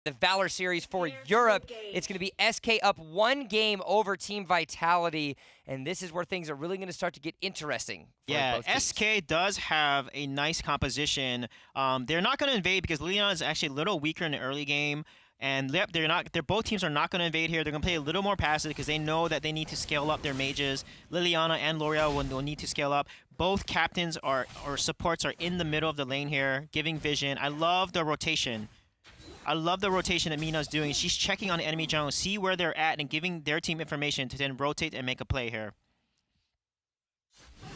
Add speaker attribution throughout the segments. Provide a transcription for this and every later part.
Speaker 1: the Valor Series for Europe. It's going to be SK up 1 game over Team Vitality, and this is where things are really going to start to get interesting.
Speaker 2: Yeah,
Speaker 1: both teams.
Speaker 2: SK does have a nice composition. They're not going to invade because Liliana is actually a little weaker in the early game. And both teams are not going to invade here. They're going to play a little more passive because they know that they need to scale up their mages. Liliana and L'Oreal will need to scale up. Both captains or supports are in the middle of the lane here, giving vision. I love the rotation. I love the rotation that Mina's doing. She's checking on the enemy jungle, see where they're at, and giving their team information to then rotate and make a play here.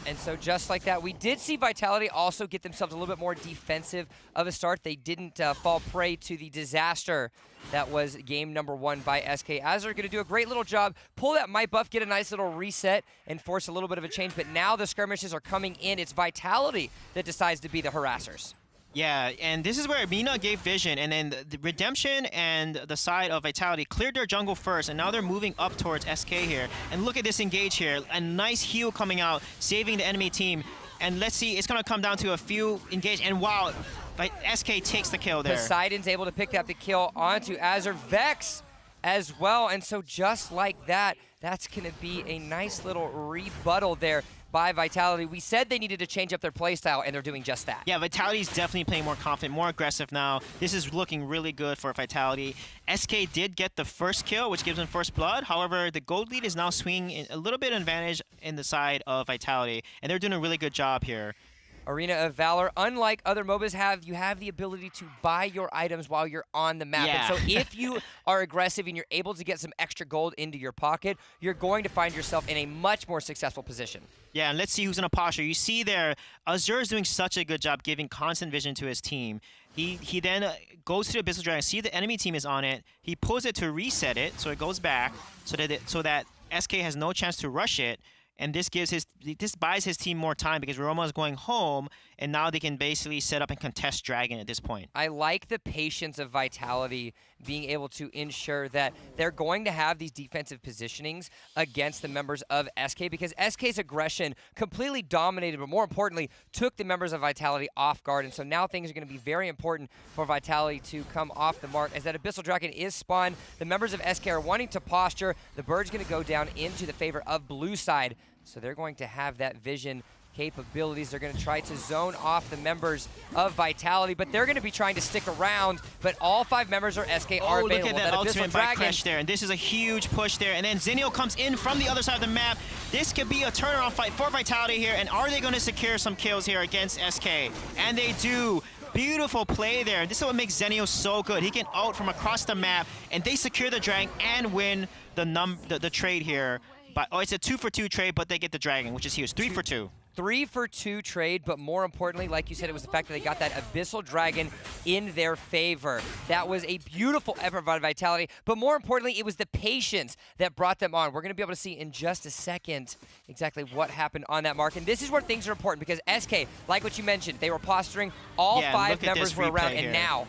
Speaker 1: And so just like that, we did see Vitality also get themselves a little bit more defensive of a start. They didn't fall prey to the disaster that was game number 1 by SK. As they're going to do a great little job, pull that might buff, get a nice little reset, and force a little bit of a change. But now the skirmishes are coming in. It's Vitality that decides to be the harassers.
Speaker 2: Yeah, and this is where Mina gave vision, and then the Redemption and the side of Vitality cleared their jungle first, and now they're moving up towards SK here. And look at this engage here. A nice heal coming out, saving the enemy team. And let's see, it's going to come down to a few engage, and wow, SK takes the kill there.
Speaker 1: Poseidon's able to pick up the kill onto Azure. Vex as well, and so just like that, that's going to be a nice little rebuttal there by Vitality. We said they needed to change up their playstyle, and they're doing just that.
Speaker 2: Yeah, Vitality's definitely playing more confident, more aggressive now. This is looking really good for Vitality. SK did get the first kill, which gives them first blood. However, the gold lead is now swinging a little bit advantage in the side of Vitality, and they're doing a really good job here.
Speaker 1: Arena of Valor, unlike other MOBAs you have the ability to buy your items while you're on the map.
Speaker 2: Yeah.
Speaker 1: And so if you are aggressive and you're able to get some extra gold into your pocket, you're going to find yourself in a much more successful position.
Speaker 2: Yeah, and let's see who's in a posture. You see there, Azure is doing such a good job giving constant vision to his team. He then goes to the Abyssal Dragon, see the enemy team is on it. He pulls it to reset it, so it goes back, so that SK has no chance to rush it. And this buys his team more time because Roma is going home, and now they can basically set up and contest Dragon at this point.
Speaker 1: I like the patience of Vitality being able to ensure that they're going to have these defensive positionings against the members of SK, because SK's aggression completely dominated, but more importantly, took the members of Vitality off guard. And so now things are going to be very important for Vitality to come off the mark. As that Abyssal Dragon is spawned, the members of SK are wanting to posture. The bird's going to go down into the favor of blue side. So they're going to have that vision capabilities. They're going to try to zone off the members of Vitality, but they're going to be trying to stick around. But all 5 members of SK are available.
Speaker 2: Look at that ultimate by Crash there, and this is a huge push there. And then Zenio comes in from the other side of the map. This could be a turnaround fight for Vitality here, and are they going to secure some kills here against SK? And they do. Beautiful play there. This is what makes Zenio so good. He can ult from across the map, and they secure the Dragon and win the trade here. But, it's a 2-for-2 trade, but they get the Dragon, which is huge. 3-for-2.
Speaker 1: 3-for-2 trade, but more importantly, like you said, it was the fact that they got that Abyssal Dragon in their favor. That was a beautiful effort by Vitality, but more importantly, it was the patience that brought them on. We're going to be able to see in just a second exactly what happened on that mark, and this is where things are important, because SK, like what you mentioned, they were posturing, all 5 members were around, and now...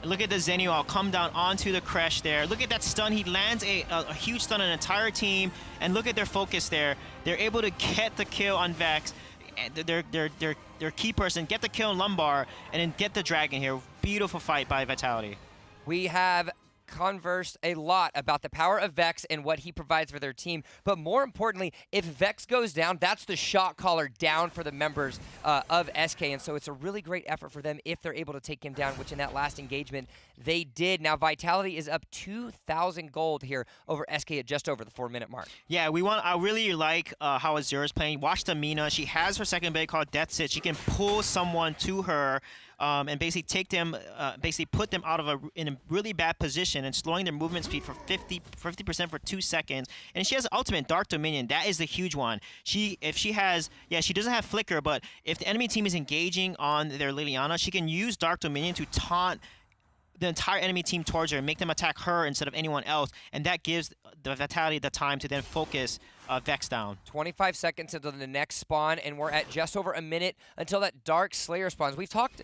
Speaker 2: Look at the Zenio all come down onto the Crash there. Look at that stun. He lands a huge stun on an entire team. And look at their focus there. They're able to get the kill on Vex. Their key person, get the kill on Lumbar, and then get the Dragon here. Beautiful fight by Vitality.
Speaker 1: We have conversed a lot about the power of Vex and what he provides for their team, but more importantly, if Vex goes down, that's the shot caller down for the members of SK, and so it's a really great effort for them if they're able to take him down, which in that last engagement they did. Now Vitality is up 2,000 gold here over SK at just over the 4-minute mark.
Speaker 2: Yeah, I really like how Azure is playing. Watch the Mina. She has her second ability called Death Sit. She can pull someone to her and basically take them, put them out of in a really bad position and slowing their movement speed for 50% for 2 seconds. And she has ultimate Dark Dominion. That is the huge one. She doesn't have Flicker, but if the enemy team is engaging on their Liliana, she can use Dark Dominion to taunt the entire enemy team towards her and make them attack her instead of anyone else, and that gives the Vitality the time to then focus Vex down.
Speaker 1: 25 seconds until the next spawn, and we're at just over a minute until that Dark Slayer spawns. We talked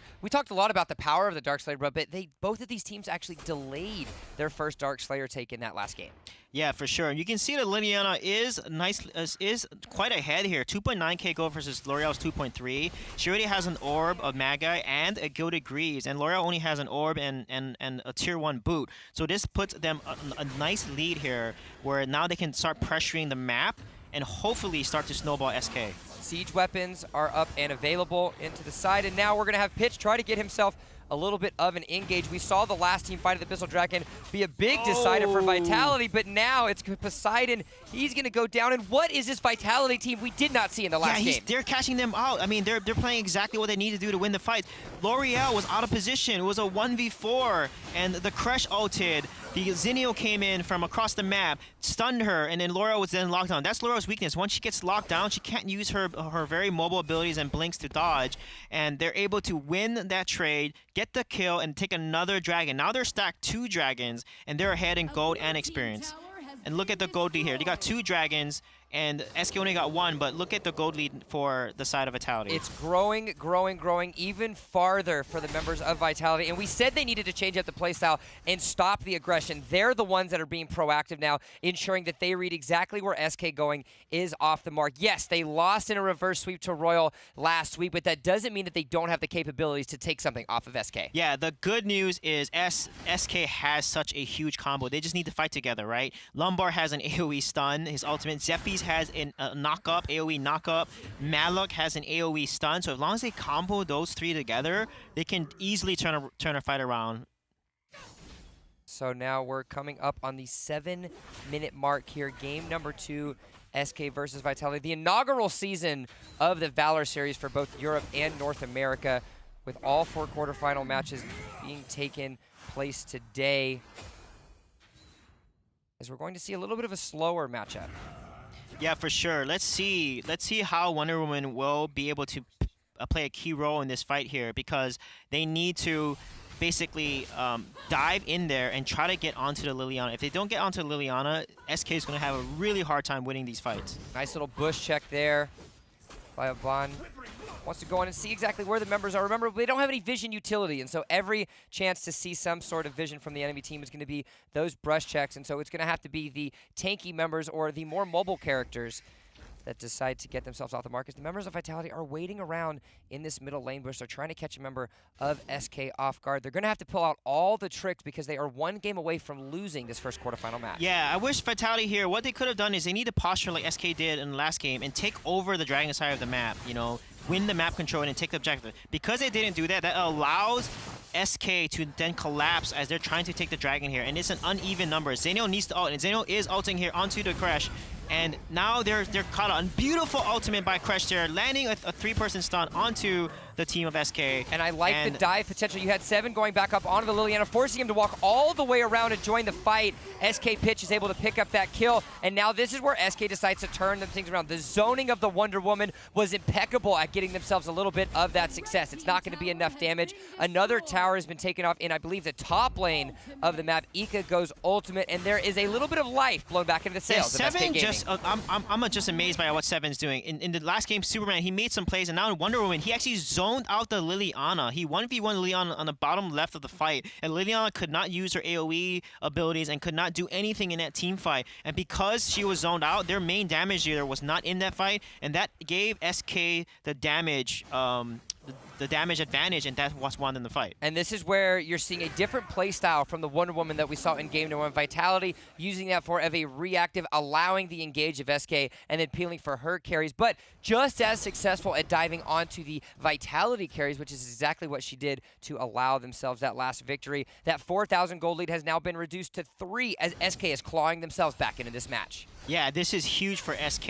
Speaker 1: a lot about the power of the Dark Slayer, but both of these teams actually delayed their first Dark Slayer take in that last game.
Speaker 2: Yeah, for sure. You can see that Liliana is quite ahead here. 2.9k gold versus L'Oreal's 2.3. She already has an orb of Magi and a Gilded Greaves, and L'Oreal only has an orb and a tier 1 boot. So this puts them a nice lead here, where now they can start pressuring the map and hopefully start to snowball SK.
Speaker 1: Siege weapons are up and available into the side, and now we're going to have Pitch try to get himself a little bit of an engage. We saw the last team fight at the Abyssal Dragon be a big decider for Vitality, but now it's Poseidon. He's going to go down. And what is this Vitality team we did not see in the last game?
Speaker 2: They're catching them out. I mean, they're playing exactly what they need to do to win the fight. L'Oreal was out of position. It was a 1v4, and the Crush ulted. The Zinio came in from across the map, stunned her, and then L'Oreal was then locked down. That's L'Oreal's weakness. Once she gets locked down, she can't use her very mobile abilities and blinks to dodge, and they're able to win that trade, get the kill, and take another dragon. Now they're stacked 2 dragons, and they're ahead in gold and experience. And look at the gold lead here. They got 2 dragons, and SK only got 1, but look at the gold lead for the side of Vitality.
Speaker 1: It's growing, growing, growing even farther for the members of Vitality. And we said they needed to change up the playstyle and stop the aggression. They're the ones that are being proactive now, ensuring that they read exactly where SK going is off the mark. Yes, they lost in a reverse sweep to Royal last week, but that doesn't mean that they don't have the capabilities to take something off of SK.
Speaker 2: Yeah, the good news is SK has such a huge combo. They just need to fight together, right? Lumbar has an AoE stun, his ultimate. Zephy's has a knock-up, AoE knock-up. Malok has an AoE stun. So as long as they combo those 3 together, they can easily turn a fight around.
Speaker 1: So now we're coming up on the 7-minute mark here. Game number 2, SK versus Vitality. The inaugural season of the Valor Series for both Europe and North America, with all 4 quarterfinal matches being taken place today, as we're going to see a little bit of a slower matchup.
Speaker 2: Yeah, for sure. Let's see how Wonder Woman will be able to play a key role in this fight here, because they need to basically dive in there and try to get onto the Liliana. If they don't get onto Liliana, SK is going to have a really hard time winning these fights.
Speaker 1: Nice little bush check there by Aban. Wants to go in and see exactly where the members are. Remember, they don't have any vision utility, and so every chance to see some sort of vision from the enemy team is going to be those brush checks, and so it's going to have to be the tanky members or the more mobile characters that decide to get themselves off the mark, as the members of Vitality are waiting around in this middle lane bush. They're trying to catch a member of SK off guard. They're going to have to pull out all the tricks because they are 1 game away from losing this first quarterfinal match.
Speaker 2: Yeah, I wish Vitality here, what they could have done is they need to posture like SK did in the last game and take over the dragon side of the map, you know, win the map control and take the objective. Because they didn't do that, that allows SK to then collapse as they're trying to take the dragon here, and it's an uneven number. Zenio needs to ult, and Zenio is ulting here onto the Crash. And now they're caught on. Beautiful ultimate by Crash there, landing a 3-person stun onto the team of SK.
Speaker 1: And I like the dive potential. You had 7 going back up onto the Liliana, forcing him to walk all the way around and join the fight. SK Pitch is able to pick up that kill, and now this is where SK decides to turn them things around. The zoning of the Wonder Woman was impeccable at getting themselves a little bit of that success. It's not going to be enough damage. Another tower has been taken off in, I believe, the top lane of the map. Ika goes ultimate, and there is a little bit of life blown back into the sails of SK Gaming.
Speaker 2: I'm just amazed by what Seven's doing. In the last game, Superman, he made some plays, and now in Wonder Woman, he actually zoned out the Liliana. He 1v1 Liliana on the bottom left of the fight, and Liliana could not use her AoE abilities and could not do anything in that team fight. And because she was zoned out, their main damage dealer was not in that fight, and that gave SK the damage the damage advantage, and that's what's won in the fight.
Speaker 1: And this is where you're seeing a different play style from the Wonder Woman that we saw in Game 1. Vitality using that for a reactive, allowing the engage of SK, and then peeling for her carries, but just as successful at diving onto the Vitality carries, which is exactly what she did to allow themselves that last victory. That 4,000 gold lead has now been reduced to 3 as SK is clawing themselves back into this match.
Speaker 2: Yeah, this is huge for SK,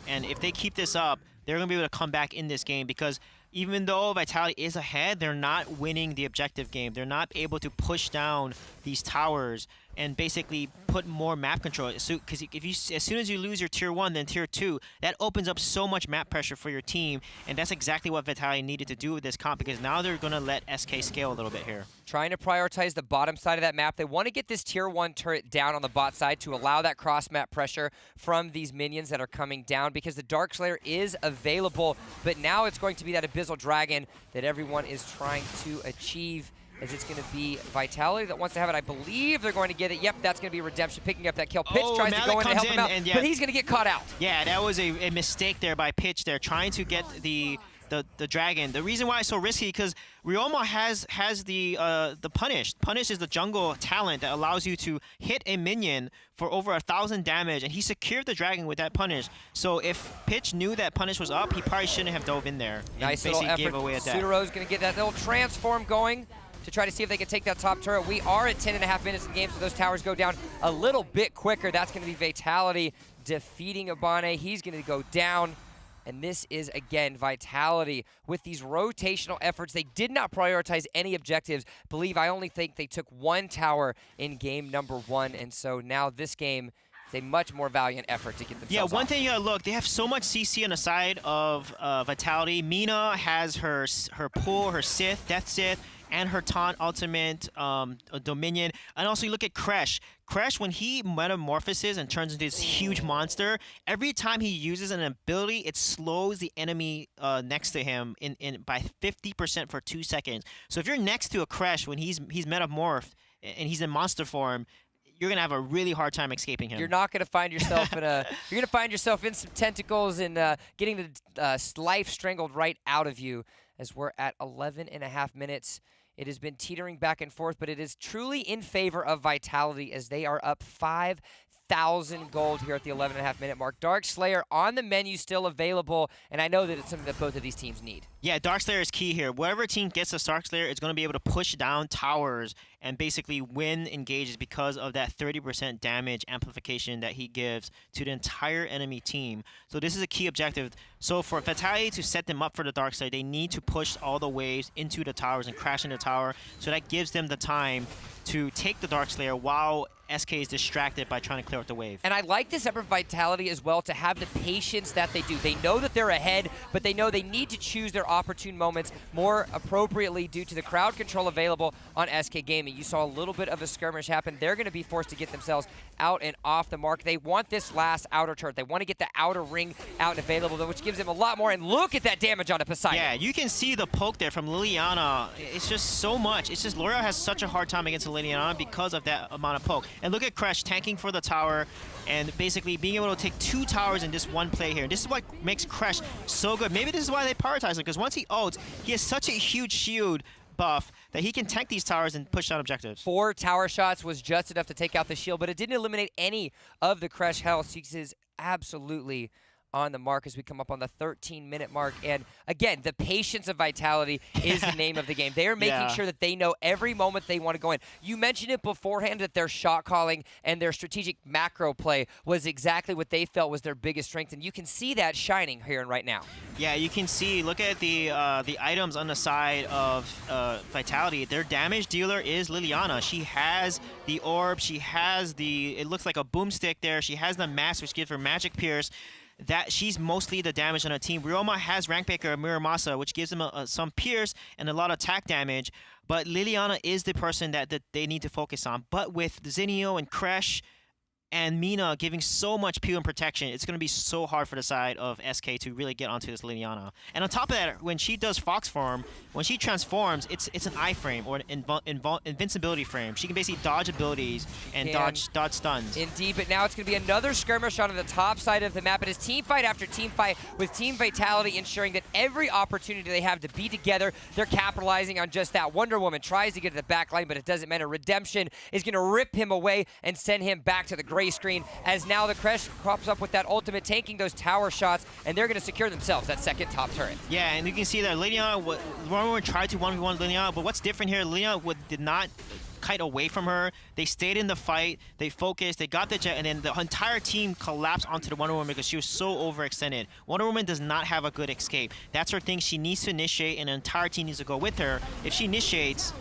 Speaker 2: and if they keep this up, they're going to be able to come back in this game, because even though Vitality is ahead, they're not winning the objective game. They're not able to push down these towers and basically put more map control. So, because if you, as soon as you lose your tier 1, then tier 2, that opens up so much map pressure for your team, and that's exactly what Vitality needed to do with this comp, because now they're going to let SK scale a little bit here.
Speaker 1: Trying to prioritize the bottom side of that map. They want to get this tier 1 turret down on the bot side to allow that cross map pressure from these minions that are coming down, because the Darkslayer is available, but now it's going to be that Abyssal Dragon that everyone is trying to achieve, as it's going to be Vitality that wants to have it. I believe they're going to get it. Yep, that's going to be Redemption picking up that kill. Pitch tries to go in to help him out, but he's going to get caught out.
Speaker 2: Yeah, that was a mistake there by Pitch there, trying to get the dragon. The reason why it's so risky because Ryoma has the Punish. Punish is the jungle talent that allows you to hit a minion for over 1,000 damage, and he secured the dragon with that Punish. So if Pitch knew that Punish was up, he probably shouldn't have dove in there.
Speaker 1: Nice little effort.
Speaker 2: Gave away at that.
Speaker 1: Sudaro's going to get that little transform going to try to see if they can take that top turret. We are at 10.5 minutes in the game, so those towers go down a little bit quicker. That's going to be Vitality defeating Abane. He's going to go down. And this is, again, Vitality with these rotational efforts. They did not prioritize any objectives. I only think they took 1 tower in game number 1. And so now this game is a much more valiant effort to get themselves
Speaker 2: one
Speaker 1: off.
Speaker 2: thing you gotta look, they have so much CC on the side of Vitality. Mina has her pull, her Sith, Death Sith, and her taunt ultimate Dominion. And also you look at Kresh. Kresh, when he metamorphoses and turns into this huge monster, every time he uses an ability, it slows the enemy next to him by 50% for 2 seconds. So if you're next to a Kresh when he's metamorphed and he's in monster form, you're gonna have a really hard time escaping him.
Speaker 1: You're not gonna find yourself in a. You're gonna find yourself in some tentacles and getting the life strangled right out of you. As we're at 11.5 minutes. It has been teetering back and forth, but it is truly in favor of Vitality as they are up 5,000 gold here at the 11.5 minute mark. Darkslayer on the menu still available, and I know that it's something that both of these teams need.
Speaker 2: Yeah, Darkslayer is key here. Whatever team gets the Darkslayer is going to be able to push down towers and basically win engages because of that 30% damage amplification that he gives to the entire enemy team. So this is a key objective. So for Vitality to set them up for the Darkslayer, they need to push all the waves into the towers and crash into the tower. So that gives them the time to take the Darkslayer while SK is distracted by trying to clear out the wave.
Speaker 1: And I like this effort Vitality as well to have the patience that they do. They know that they're ahead, but they know they need to choose their opportune moments more appropriately due to the crowd control available on SK Gaming. You saw a little bit of a skirmish happen. They're going to be forced to get themselves out and off the mark. They want this last outer turret. They want to get the outer ring out and available, which gives them a lot more. And look at that damage on a Poseidon.
Speaker 2: Yeah, you can see the poke there from Liliana. It's just so much. It's just L'Oreal has such a hard time against Liliana because of that amount of poke. And look at Kresh tanking for the tower and basically being able to take 2 towers in just one play here. This is what makes Kresh so good. Maybe this is why they prioritize him, because once he ults, he has such a huge shield buff that he can tank these towers and push down objectives.
Speaker 1: 4 tower shots was just enough to take out the shield, but it didn't eliminate any of the Kresh health. He is absolutely on the mark as we come up on the 13-minute mark. And again, the patience of Vitality is the name of the game. They are making sure that they know every moment they want to go in. You mentioned it beforehand that their shot calling and their strategic macro play was exactly what they felt was their biggest strength, and you can see that shining here and right now.
Speaker 2: Yeah, you can see, look at the items on the side of Vitality. Their damage dealer is Liliana. She has the orb, she has it looks like a boomstick there, she has the mask which gives her magic pierce. That she's mostly the damage on her team. Ryoma has Rank Breaker Muramasa, which gives them some pierce and a lot of attack damage. But Liliana is the person that they need to focus on. But with Zinio and Kresh and Mina giving so much peel and protection, it's going to be so hard for the side of SK to really get onto this Liliana. And on top of that, when she does Fox form, when she transforms, it's an iframe or an invincibility frame. She can basically dodge abilities and dodge stuns.
Speaker 1: Indeed, but now it's going to be another skirmish on the top side of the map. It is team fight after team fight with Team Vitality ensuring that every opportunity they have to be together, they're capitalizing on just that. Wonder Woman tries to get to the back line, but it doesn't matter. Redemption is going to rip him away and send him back to the gray screen as now the Kresh crops up with that ultimate, taking those tower shots, and they're going to secure themselves that second top turret.
Speaker 2: Yeah, and you can see that Liliana, Wonder tried to 1v1 Liliana, but what's different here, Liliana did not kite away from her. They stayed in the fight, they focused, they got the jet, and then the entire team collapsed onto the Wonder Woman because she was so overextended. Wonder Woman does not have a good escape. That's her thing. She needs to initiate, and the entire team needs to go with her. If she initiates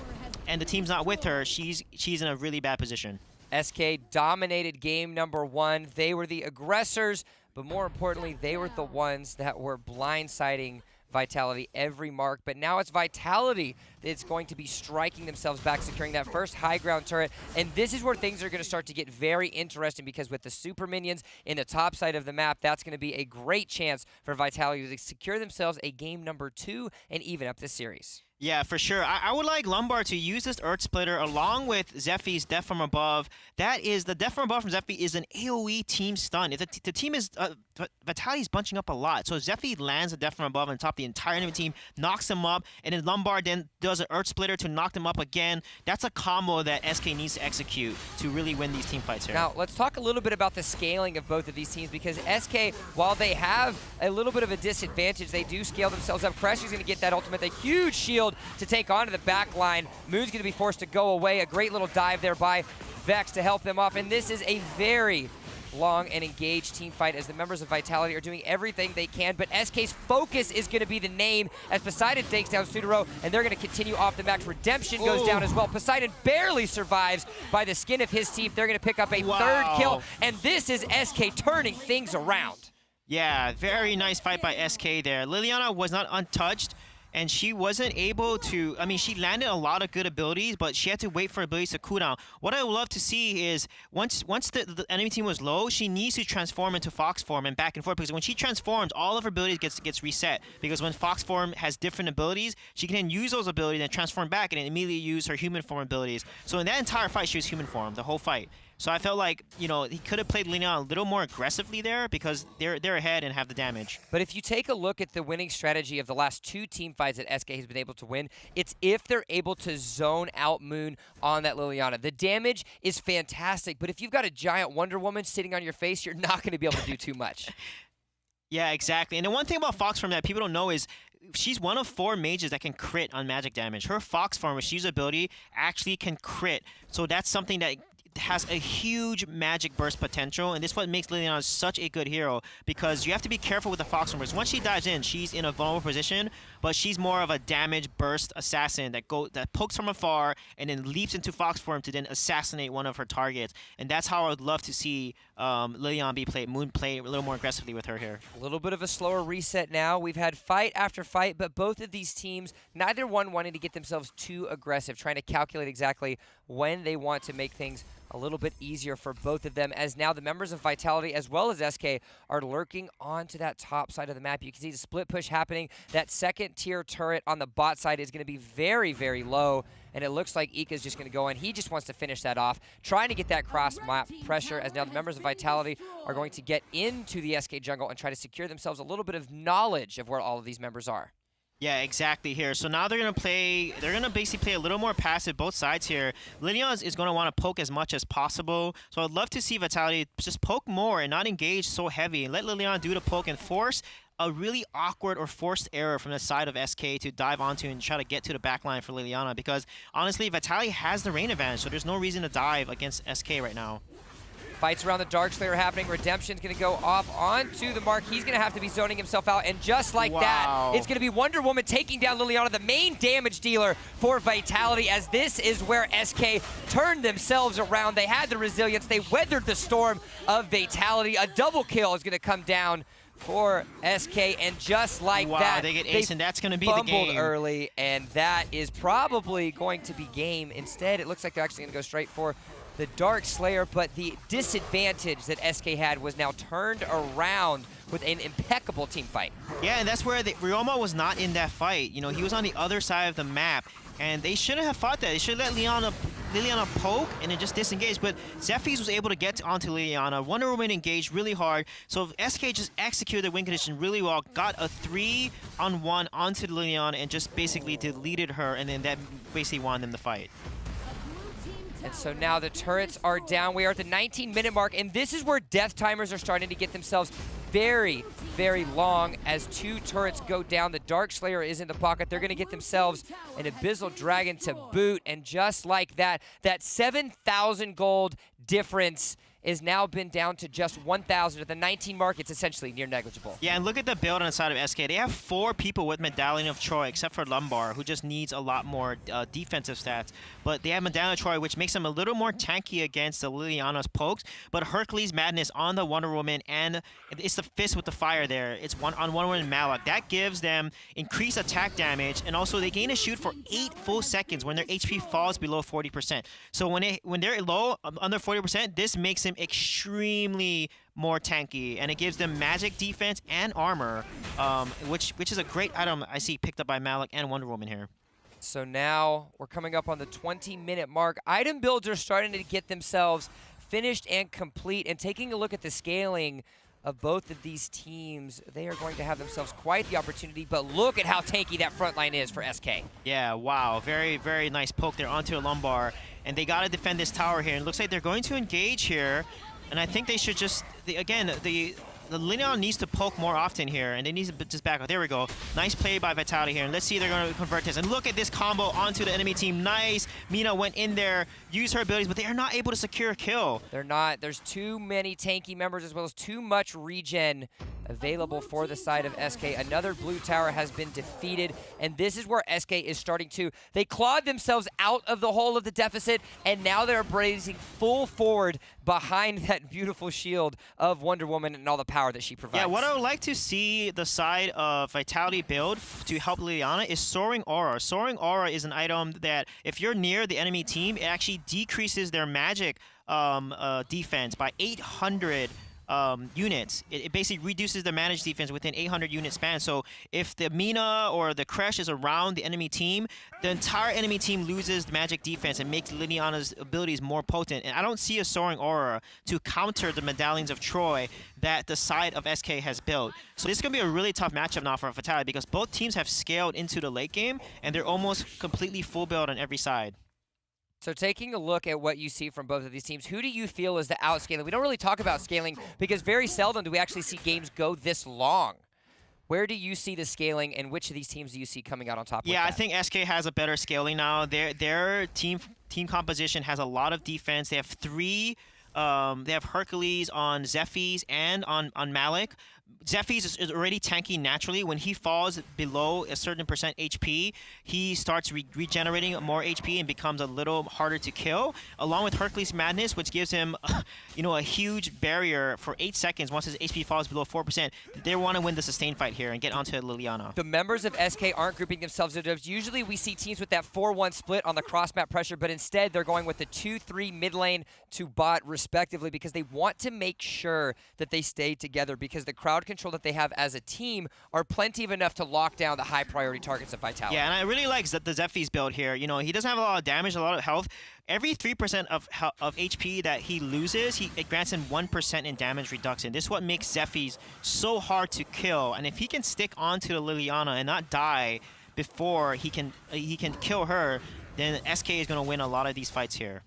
Speaker 2: and the team's not with her, she's in a really bad position.
Speaker 1: SK dominated game number 1. They were the aggressors, but more importantly, they were the ones that were blindsiding Vitality every mark. But now it's Vitality that's going to be striking themselves back, securing that first high ground turret. And this is where things are going to start to get very interesting, because with the super minions in the top side of the map, that's going to be a great chance for Vitality to secure themselves a game number 2 and even up the series.
Speaker 2: Yeah, for sure. I would like Lombard to use this Earth Splitter along with Zephy's Death from Above. That is, the Death from Above from Zephy is an AoE team stun. If the team is, Vitality's bunching up a lot. So Zephy lands a Death from Above on top of the entire enemy team, knocks them up, and then Lombard then does an Earth Splitter to knock them up again. That's a combo that SK needs to execute to really win these team fights here.
Speaker 1: Now, let's talk a little bit about the scaling of both of these teams, because SK, while they have a little bit of a disadvantage, they do scale themselves up. Cressy's going to get that ultimate, the huge shield to take onto the back line. Moon's going to be forced to go away. A great little dive there by Vex to help them off. And this is a very long and engaged team fight as the members of Vitality are doing everything they can. But SK's focus is going to be the name as Poseidon takes down Sudaro, and they're going to continue off the match. Redemption goes down as well. Poseidon barely survives by the skin of his teeth. They're going to pick up a third kill, and this is SK turning things around.
Speaker 2: Yeah, very nice fight by SK there. Liliana was not untouched, and she wasn't able to, I mean, she landed a lot of good abilities, but she had to wait for abilities to cooldown. What I would love to see is once the enemy team was low, she needs to transform into Fox form and back and forth, because when she transforms, all of her abilities gets reset, because when Fox form has different abilities, she can then use those abilities and transform back and then immediately use her human form abilities. So in that entire fight, she was human form, the whole fight. So I felt like, you know, he could have played Liliana a little more aggressively there, because they're ahead and have the damage.
Speaker 1: But if you take a look at the winning strategy of the last 2 team fights that SK has been able to win, it's if they're able to zone out Moon on that Liliana. The damage is fantastic, but if you've got a giant Wonder Woman sitting on your face, you're not going to be able to do too much.
Speaker 2: Yeah, exactly. And the one thing about Fox form that people don't know is she's one of 4 mages that can crit on magic damage. Her Fox form, which she uses ability, actually can crit. So that's something that has a huge magic burst potential, and this is what makes Liliana such a good hero, because you have to be careful with the Fox form. Once she dives in, she's in a vulnerable position, but she's more of a damage burst assassin that pokes from afar and then leaps into Fox form to then assassinate one of her targets. And that's how I would love to see Liliana Moon play a little more aggressively with her here.
Speaker 1: A little bit of a slower reset now. We've had fight after fight, but both of these teams, neither one wanting to get themselves too aggressive, trying to calculate exactly when they want to make things a little bit easier for both of them, as now the members of Vitality as well as SK are lurking onto that top side of the map. You can see the split push happening. That second tier turret on the bot side is going to be very, very low, and it looks like Ika's just going to go in. He just wants to finish that off, trying to get that cross-map pressure, as now the members of Vitality are going to get into the SK jungle and try to secure themselves a little bit of knowledge of where all of these members are.
Speaker 2: Yeah, exactly here. So now they're going to basically play a little more passive, both sides here. Liliana is going to want to poke as much as possible. So I'd love to see Vitality just poke more and not engage so heavy, and let Liliana do the poke and force a really awkward or forced error from the side of SK to dive onto and try to get to the backline for Liliana, because honestly, Vitality has the rain advantage, so there's no reason to dive against SK right now.
Speaker 1: Fights around the Darkslayer happening. Redemption's going to go off onto the mark. He's going to have to be zoning himself out. And just like that, it's going to be Wonder Woman taking down Liliana, the main damage dealer for Vitality, as this is where SK turned themselves around. They had the resilience. They weathered the storm of Vitality. A double kill is going to come down for SK, and just like that,
Speaker 2: they get ace, and that's going to be the game.
Speaker 1: Early, and that is probably going to be game. Instead, it looks like they're actually going to go straight for the Dark Slayer, but the disadvantage that SK had was now turned around with an impeccable team fight.
Speaker 2: Yeah, and that's where Ryoma was not in that fight. You know, he was on the other side of the map, and they shouldn't have fought that. They should let Liliana poke and then just disengage, but Zephy's was able to get onto Liliana. Wonder Woman engaged really hard, so SK just executed the win condition really well, got a 3-on-1 onto Liliana and just basically deleted her, and then that basically won them the fight.
Speaker 1: And so now the turrets are down. We are at the 19-minute mark, and this is where death timers are starting to get themselves very, very long as 2 turrets go down. The Dark Slayer is in the pocket. They're going to get themselves an Abyssal Dragon to boot, and just like that, that 7,000 gold difference is now been down to just 1,000. At the 19 mark, it's essentially near negligible.
Speaker 2: Yeah, and look at the build on the side of SK. They have 4 people with Medallion of Troy, except for Lumbar, who just needs a lot more defensive stats. But they have Medallion of Troy, which makes them a little more tanky against the Liliana's pokes. But Hercules Madness on the Wonder Woman, and it's the fist with the fire there. It's on Wonder Woman and Malak. That gives them increased attack damage, and also they gain a shoot for 8 full seconds when their HP falls below 40%. So when they're low, under 40%, this makes them extremely more tanky, and it gives them magic defense and armor, which is a great item I see picked up by Malak and Wonder Woman here.
Speaker 1: So now we're coming up on the 20-minute mark. Item builds are starting to get themselves finished and complete, and taking a look at the scaling of both of these teams, they are going to have themselves quite the opportunity, but look at how tanky that front line is for SK.
Speaker 2: Yeah, wow, very, very nice poke there onto a Lumbar, and they got to defend this tower here. It looks like they're going to engage here, and I think they should just, again, the Liliana needs to poke more often here, and they need to just back up. There we go. Nice play by Vitality here, and let's see if they're going to convert this. And look at this combo onto the enemy team. Nice. Mina went in there, used her abilities, but they are not able to secure a kill.
Speaker 1: They're not. There's too many tanky members, as well as too much regen available for the side of SK. Another blue tower has been defeated, and this is where SK is starting to. They clawed themselves out of the hole of the deficit, and now they're blazing full forward behind that beautiful shield of Wonder Woman and all the power that she provides.
Speaker 2: Yeah, what I would like to see the side of Vitality build to help Liliana is Soaring Aura. Soaring Aura is an item that if you're near the enemy team, it actually decreases their magic defense by 800 units. It basically reduces the managed defense within 800 unit span. So if the Mina or the Crash is around the enemy team, the entire enemy team loses the magic defense and makes Liliana's abilities more potent. And I don't see a Soaring Aura to counter the Medallions of Troy that the side of SK has built. So this is going to be a really tough matchup now for Vitality, because both teams have scaled into the late game and they're almost completely full build on every side.
Speaker 1: So taking a look at what you see from both of these teams, who do you feel is the outscaling? We don't really talk about scaling because very seldom do we actually see games go this long. Where do you see the scaling, and which of these teams do you see coming out on top?
Speaker 2: Yeah, I think SK has a better scaling now. Their team composition has a lot of defense. They have 3. They have Hercules on Zephyrs and on Malak. Zephyrs is already tanky naturally. When he falls below a certain percent HP, he starts regenerating more HP and becomes a little harder to kill, along with Hercules Madness, which gives him a huge barrier for 8 seconds once his HP falls below 4%. They want to win the sustained fight here and get onto Liliana.
Speaker 1: The members of SK aren't grouping themselves into dubs. Usually we see teams with that 4-1 split on the cross-map pressure, but instead they're going with the 2-3 mid lane to bot respectively, because they want to make sure that they stay together, because the crowd control that they have as a team are plenty of enough to lock down the high priority targets of Vitality.
Speaker 2: Yeah, and I really like the Zephyrs build here. You know, he doesn't have a lot of damage, a lot of health. Every 3% of HP that he loses, it grants him 1% in damage reduction. This is what makes Zephyrs so hard to kill. And if he can stick onto the Liliana and not die before he can kill her, then SK is going to win a lot of these fights here.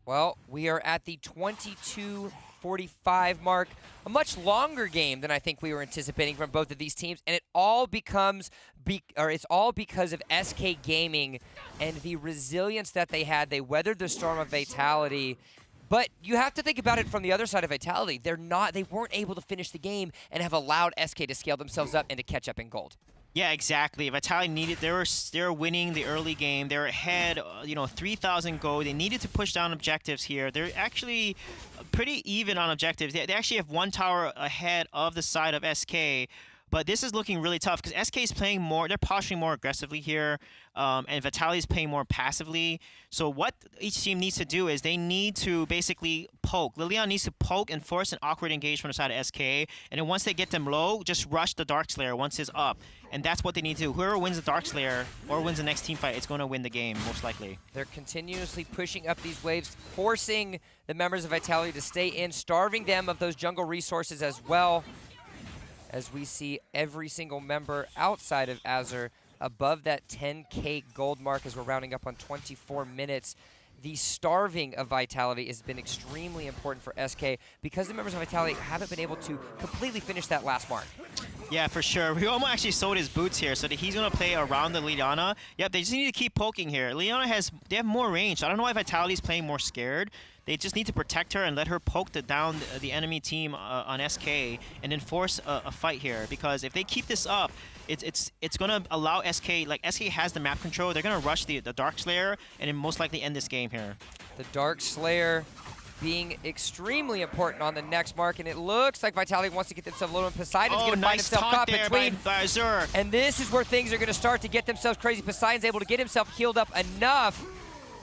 Speaker 1: Well, we are at the 22:45 mark. A much longer game than I think we were anticipating from both of these teams, and it all it's all because of SK Gaming and the resilience that they had. They weathered the storm of Vitality. But you have to think about it from the other side of Vitality. They weren't able to finish the game and have allowed SK to scale themselves up and to catch up in gold.
Speaker 2: Yeah, exactly. Vitality needed. They were winning the early game. They were ahead, 3,000 gold. They needed to push down objectives here. They're actually pretty even on objectives. They actually have 1 tower ahead of the side of SK. But this is looking really tough because SK is playing more. They're posturing more aggressively here, and Vitality is playing more passively. So what each team needs to do is they need to basically poke. Liliana needs to poke and force an awkward engage from the side of SK. And then once they get them low, just rush the Darkslayer once it's up. And that's what they need to do. Whoever wins the Darkslayer or wins the next team fight is going to win the game, most likely.
Speaker 1: They're continuously pushing up these waves, forcing the members of Vitality to stay in, starving them of those jungle resources as well, as we see every single member outside of Azure above that 10K gold mark as we're rounding up on 24 minutes. The starving of Vitality has been extremely important for SK because the members of Vitality haven't been able to completely finish that last mark.
Speaker 2: Yeah, for sure. Ryomo actually sold his boots here, so that he's gonna play around the Liliana. Yep, they just need to keep poking here. Liliana they have more range. So I don't know why Vitality's playing more scared. They just need to protect her and let her poke down the enemy team on SK, and then force a fight here. Because if they keep this up, it's gonna allow SK, like SK has the map control. They're gonna rush the Dark Slayer and then most likely end this game here.
Speaker 1: The Dark Slayer being extremely important on the next mark, and it looks like Vitality wants to get themselves a little. Poseidon's going to find himself caught between.
Speaker 2: By Azure.
Speaker 1: And this is where things are going to start to get themselves crazy. Poseidon's able to get himself healed up enough.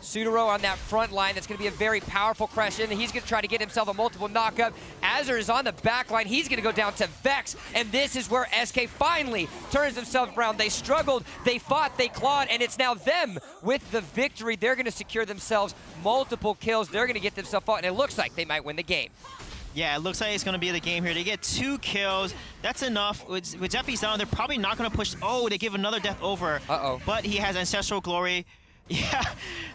Speaker 1: Sudaro on that front line. That's going to be a very powerful crash in. He's going to try to get himself a multiple knockup. Azure is on the back line. He's going to go down to Vex. And this is where SK finally turns themselves around. They struggled, they fought, they clawed, and it's now them with the victory. They're going to secure themselves multiple kills. They're going to get themselves fought, and it looks like they might win the game.
Speaker 2: Yeah, it looks like it's going to be the game here. They get 2 kills. That's enough. With Zephy's down, they're probably not going to push. Oh, they give another death over.
Speaker 1: Uh-oh.
Speaker 2: But he has Ancestral Glory. Yeah,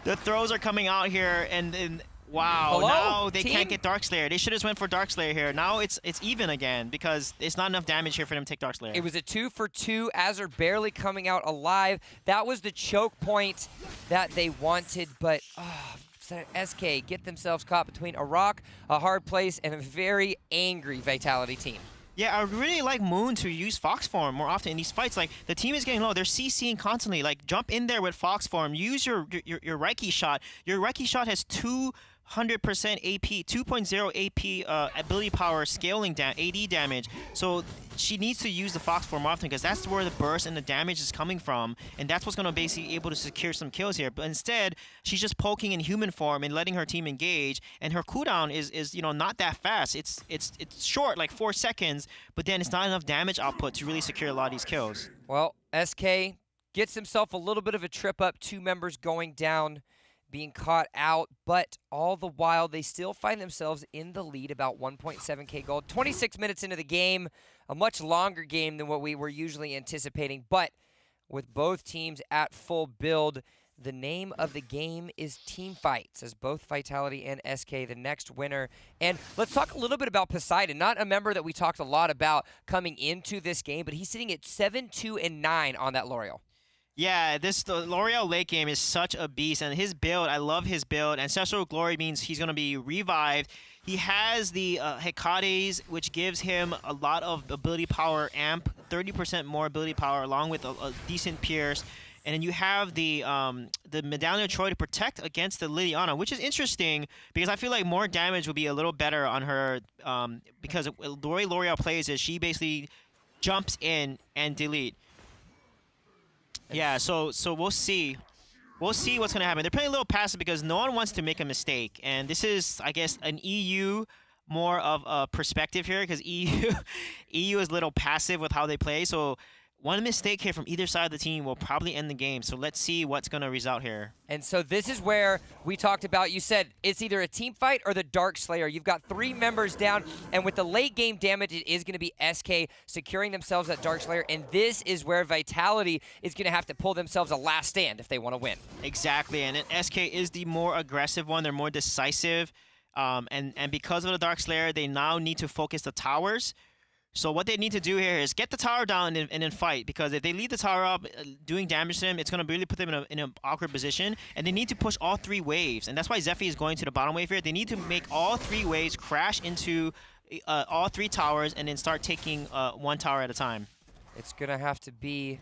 Speaker 2: the throws are coming out here, and wow,
Speaker 1: Hello,
Speaker 2: now they
Speaker 1: team?
Speaker 2: can't get Dark Slayer. They should have went for Dark Slayer here. Now it's even again because it's not enough damage here for them to take Dark Slayer.
Speaker 1: It was a 2-for-2. Azure barely coming out alive. That was the choke point that they wanted, but SK get themselves caught between a rock, a hard place, and a very angry Vitality team.
Speaker 2: Yeah, I really like Moon to use Fox Form more often in these fights. Like, the team is getting low. They're CCing constantly. Like, jump in there with Fox Form. Use your Reiki shot. Your Reiki shot has 200% AP, 2.0 AP ability power scaling AD damage. So she needs to use the Fox Form often because that's where the burst and the damage is coming from, and that's what's going to basically able to secure some kills here. But instead, she's just poking in human form and letting her team engage, and her cooldown is not that fast. It's short, like 4 seconds, but then it's not enough damage output to really secure a lot of these kills.
Speaker 1: Well, SK gets himself a little bit of a trip up, 2 members going down, being caught out, but all the while they still find themselves in the lead, about 1.7k gold. 26 minutes into the game, a much longer game than what we were usually anticipating, but with both teams at full build, the name of the game is team fights, as both Vitality and SK the next winner. And let's talk a little bit about Poseidon, not a member that we talked a lot about coming into this game, but he's sitting at 7-2-9 on that L'Oreal.
Speaker 2: Yeah, the L'Oreal late game is such a beast, and his build, I love his build. Ancestral Glory means he's going to be revived. He has the Hekates, which gives him a lot of ability power amp, 30% more ability power, along with a decent pierce. And then you have the Medallion of Troy to protect against the Liliana, which is interesting because I feel like more damage would be a little better on her because the way L'Oreal plays is she basically jumps in and delete. Yeah, so we'll see. We'll see what's going to happen. They're playing a little passive because no one wants to make a mistake. And this is, I guess, an EU more of a perspective here because EU is a little passive with how they play. So one mistake here from either side of the team will probably end the game. So let's see what's going to result here.
Speaker 1: And so this is where we talked about, you said it's either a team fight or the Dark Slayer. You've got 3 members down, and with the late game damage, it is going to be SK securing themselves at Dark Slayer, and this is where Vitality is going to have to pull themselves a last stand if they want to win.
Speaker 2: Exactly, and SK is the more aggressive one. They're more decisive, and because of the Dark Slayer, they now need to focus the towers. So what they need to do here is get the tower down and then fight, because if they leave the tower up doing damage to them, it's going to really put them in an awkward position, and they need to push all 3 waves, and that's why Zephy is going to the bottom wave here. They need to make all 3 waves crash into all 3 towers and then start taking 1 tower at a time.
Speaker 1: It's going to have to be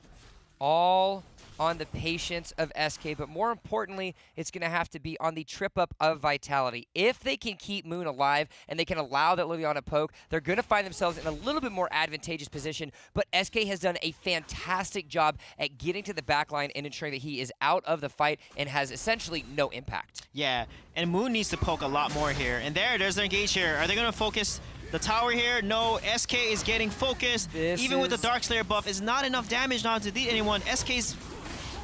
Speaker 1: all on the patience of SK, but more importantly, it's going to have to be on the trip up of Vitality. If they can keep Moon alive and they can allow that Liliana poke, they're going to find themselves in a little bit more advantageous position, but SK has done a fantastic job at getting to the backline and ensuring that he is out of the fight and has essentially no impact.
Speaker 2: Yeah, and Moon needs to poke a lot more here. And there's their engage here. Are they going to focus the tower here? No, SK is getting focused. Even with the Dark Slayer buff, it's not enough damage now to delete anyone. SK's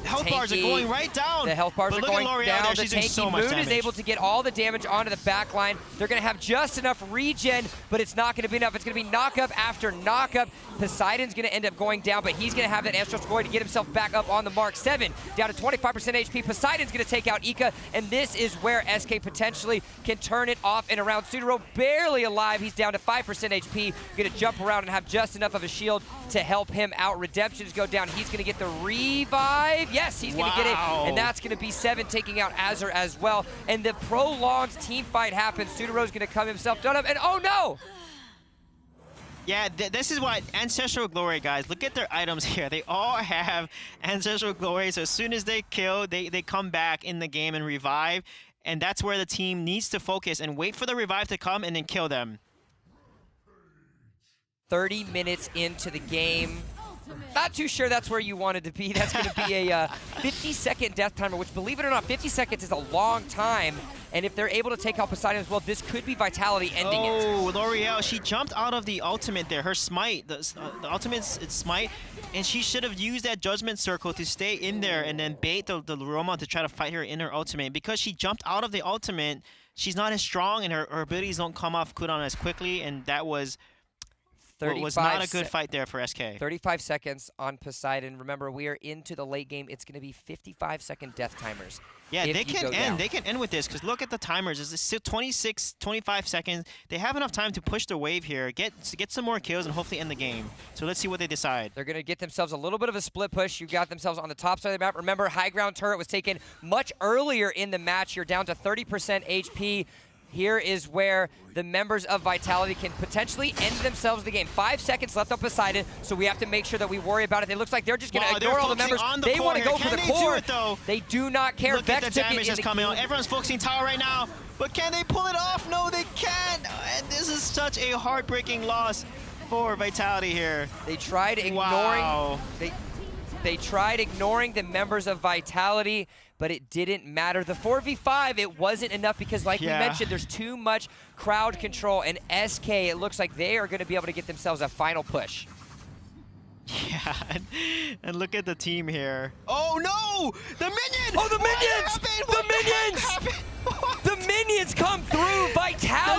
Speaker 2: Health bars are going right down.
Speaker 1: The health bars
Speaker 2: but
Speaker 1: are going down.
Speaker 2: There.
Speaker 1: The
Speaker 2: She's doing
Speaker 1: tanky
Speaker 2: so much
Speaker 1: Moon
Speaker 2: damage.
Speaker 1: is able to get all the damage onto the back line. They're going to have just enough regen, but it's not going to be enough. It's going to be knock-up after knock-up. Poseidon's going to end up going down, but he's going to have that Astral Score to get himself back up on the mark. 7 down to 25% HP. Poseidon's going to take out Ika, and this is where SK potentially can turn it off and around. Sudaro barely alive. He's down to 5% HP. Going to jump around and have just enough of a shield to help him out. Redemptions go down. He's going to get the revive. Yes, he's going to get it, and that's going to be 7 taking out Azur as well. And the prolonged team fight happens. Sudaro's going to come himself down, and oh no!
Speaker 2: Yeah, this is what Ancestral Glory, guys. Look at their items here. They all have Ancestral Glory, so as soon as they kill, they come back in the game and revive. And that's where the team needs to focus and wait for the revive to come and then kill them.
Speaker 1: 30 minutes into the game. Not too sure that's where you wanted to be. That's going to be a 50-second death timer, which, believe it or not, 50 seconds is a long time. And if they're able to take out Poseidon as well, this could be Vitality ending it.
Speaker 2: Oh, L'Oreal, she jumped out of the ultimate there. Her smite, the ultimate's smite, and she should have used that Judgment Circle to stay in there and then bait the Roma to try to fight her in her ultimate. Because she jumped out of the ultimate, she's not as strong, and her abilities don't come off cooldown as quickly, and that was not a good fight there for SK.
Speaker 1: 35 seconds on Poseidon. Remember, we are into the late game. It's going to be 55-second death timers.
Speaker 2: Yeah, they can end. They can end with this because look at the timers. It's still 26, 25 seconds. They have enough time to push the wave here, get some more kills, and hopefully end the game. So let's see what they decide.
Speaker 1: They're going to get themselves a little bit of a split push. You got themselves on the top side of the map. Remember, high ground turret was taken much earlier in the match. You're down to 30% HP. Here is where the members of Vitality can potentially end themselves the game. 5 seconds left on Poseidon, so we have to make sure that we worry about it. It looks like they're just going to ignore all the members. They want to go for the core. They do not care.
Speaker 2: Look at the damage that's coming out. Everyone's focusing tower right now, but can they pull it off? No, they can't. And this is such a heartbreaking loss for Vitality here.
Speaker 1: They tried ignoring. They tried ignoring the members of Vitality, but it didn't matter. The 4v5, it wasn't enough because, like we mentioned, there's too much crowd control, and SK, it looks like they are going to be able to get themselves a final push.
Speaker 2: Yeah, and look at the team here. Oh no! The minion!
Speaker 1: Oh, the minions! The minions! The minions come through! Vitality